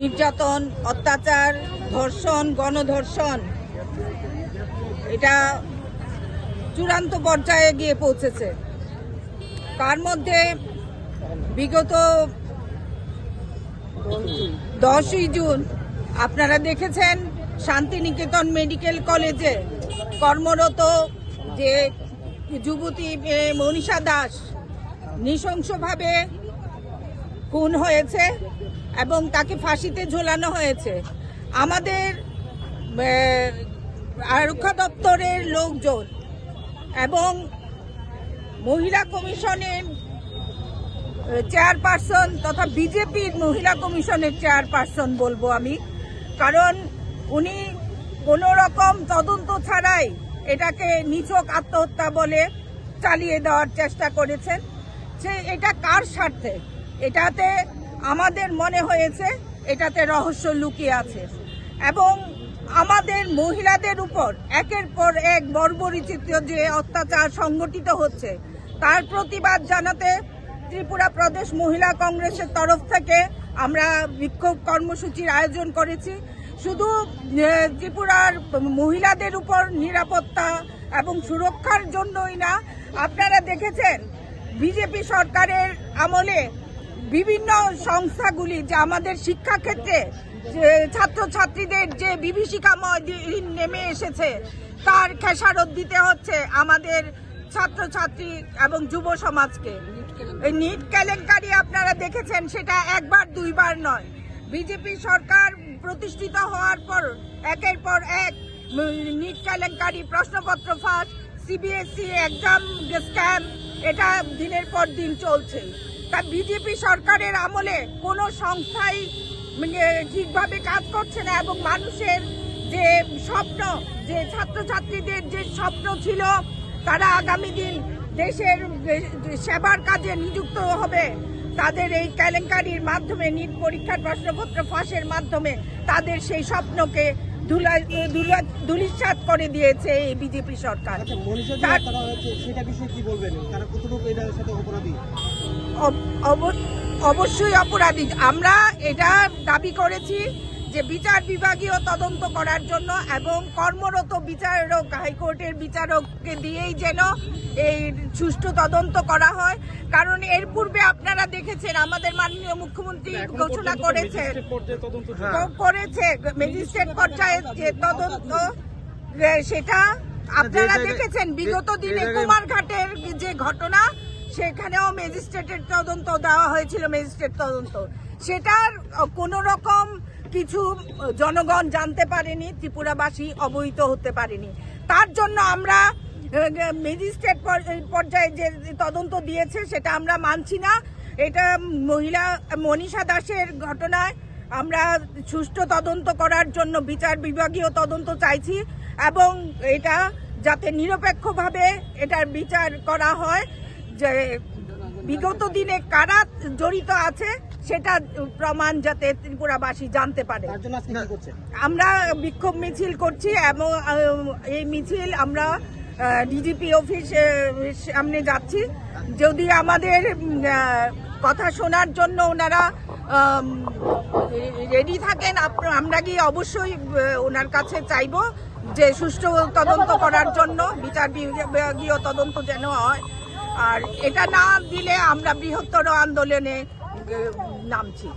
নির্যাতন, অত্যাচার, ধর্ষণ, গণধর্ষণ এটা চূড়ান্ত পর্যায়ে গিয়ে পৌঁছেছে। তার মধ্যে বিগত 10ই জুন আপনারা দেখেছেন শান্তিনিকেতন মেডিকেল কলেজে কর্মরত যে যুবতী মনীষা দাস নৃশংসভাবে খুন হয়েছে এবং তাকে ফাঁসিতে ঝোলানো হয়েছে। আমাদের আরক্ষা দপ্তরের লোকজন এবং মহিলা কমিশনের চেয়ারপারসন তথা বিজেপির মহিলা কমিশনের চেয়ারপারসন বলবো আমি, কারণ উনি কোনো রকম তদন্ত ছাড়াই এটাকে নিছক আত্মহত্যা বলে চালিয়ে দেওয়ার চেষ্টা করেছেন। এটা কার স্বার্থে? এটাতে আমাদের মনে হয়েছে এটাতে রহস্য লুকিয়ে আছে এবং আমাদের মহিলাদের উপর একের পর এক বর্বরচিত যে অত্যাচার সংগঠিত হচ্ছে তার প্রতিবাদ জানাতে ত্রিপুরা প্রদেশ মহিলা কংগ্রেসের তরফ থেকে আমরা বিক্ষোভ কর্মসূচির আয়োজন করেছি। শুধু ত্রিপুরার মহিলাদের উপর নিরাপত্তা এবং সুরক্ষার জন্যই না, আপনারা দেখেছেন বিজেপি সরকারের আমলে বিভিন্ন সংস্থাগুলি যে আমাদের শিক্ষাক্ষেত্রে ছাত্রছাত্রীদের যে বিভীষিকাময় দিন নেমে এসেছে তার খেসারত দিতে হচ্ছে আমাদের ছাত্রছাত্রী এবং যুব সমাজকে। এই নিট কেলেঙ্কারি আপনারা দেখেছেন, সেটা একবার দুইবার নয়। বিজেপি সরকার প্রতিষ্ঠিত হওয়ার পর একের পর এক নিট কেলেঙ্কারি, প্রশ্নপত্র ফাঁস, সিবিএসই এক্সাম স্ক্যাম, এটা দিনের পর দিন চলছে। তা বিজেপি সরকারের আমলে কোনো সংস্থাই ঠিকভাবে কাজ করছে না এবং মানুষের যে স্বপ্ন, যে ছাত্রছাত্রীদের যে স্বপ্ন ছিল তারা আগামী দিন দেশের সেবার কাজে নিযুক্ত হবে, তাদের এই কেলেঙ্কারির মাধ্যমে নিট পরীক্ষার প্রশ্নপত্র ফাঁসের মাধ্যমে তাদের সেই স্বপ্নকে ধূলিসাৎ করে দিয়েছে এই বিজেপি সরকার। অবশ্যই অপরাধী। আমরা এটা দাবি করেছি যে বিচার বিভাগীয় তদন্ত করার জন্য এবং কর্মরত বিচারক, হাইকোর্টের বিচারককে দিয়েই যেন এই সুষ্ঠু তদন্ত করা হয়। কারণ এর পূর্বে আপনারা দেখেছেন আমাদের মাননীয় মুখ্যমন্ত্রী ঘোষণা করেছে ম্যাজিস্ট্রেট পর্যায়ে যে তদন্ত, সেটা আপনারা দেখেছেন বিগত দিনে কুমারঘাটের যে ঘটনা, সেখানেও ম্যাজিস্ট্রেটের তদন্ত দেওয়া হয়েছিল, ম্যাজিস্ট্রেট তদন্ত। সেটার কোনো রকম কিছু জনগণ জানতে পারেনি, ত্রিপুরাবাসী অবহিত হতে পারেনি। তার জন্য আমরা ম্যাজিস্ট্রেট পর্যায়ে যে তদন্ত দিয়েছে সেটা আমরা মানছি না। এটা মনীষা দাসের ঘটনায় আমরা সুষ্ঠু তদন্ত করার জন্য বিচার বিভাগীয় তদন্ত চাইছি এবং এটা যাতে নিরপেক্ষভাবে এটার বিচার করা হয়, যে বিগত দিনে কারা জড়িত আছে সেটা প্রমাণ যাতে ত্রিপুরাবাসী জানতে পারে। আমরা বিক্ষোভ মিছিল করছি এবং এই মিছিল আমরা ডিজিপি অফিসের সামনে যাচ্ছি। যদি আমাদের কথা শোনার জন্য ওনারা রেডি থাকেন, আমরা গিয়ে অবশ্যই ওনার কাছে চাইব যে সুষ্ঠু তদন্ত করার জন্য, বিচার বিভাগীয় তদন্ত যেন হয়। আর এটা না দিলে আমরা বৃহত্তর আন্দোলনে নামছি।